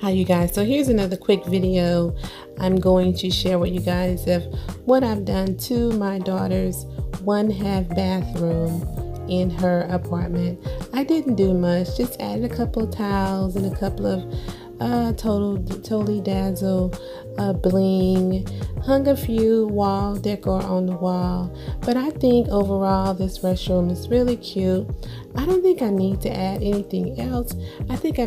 Hi you guys, so here's another quick video. I'm going to share with you guys of what I've done to my daughter's 1/2 bathroom in her apartment. I didn't do much, just added a couple of towels and a couple of totally dazzle bling, hung a few wall decor on the wall, but I think overall this restroom is really cute. I don't think I need to add anything else. I think I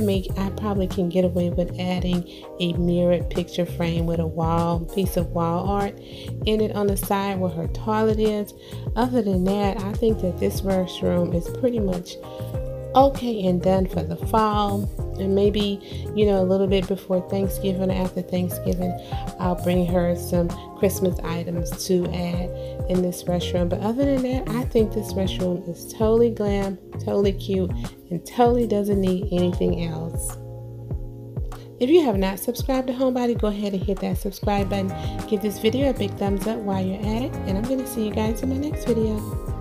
probably can get away with adding a mirrored picture frame with a piece of wall art in it on the side where her toilet is. Other than that, I think that this restroom is pretty much okay and done for the fall, and maybe, you know, a little bit before Thanksgiving or after Thanksgiving I'll bring her some Christmas items to add in this restroom. But other than that, I think this restroom is totally glam, totally cute, and totally doesn't need anything else. If you have not subscribed to Homebody, go ahead and hit that subscribe button. Give this video a big thumbs up while you're at it, and I'm going to see you guys in my next video.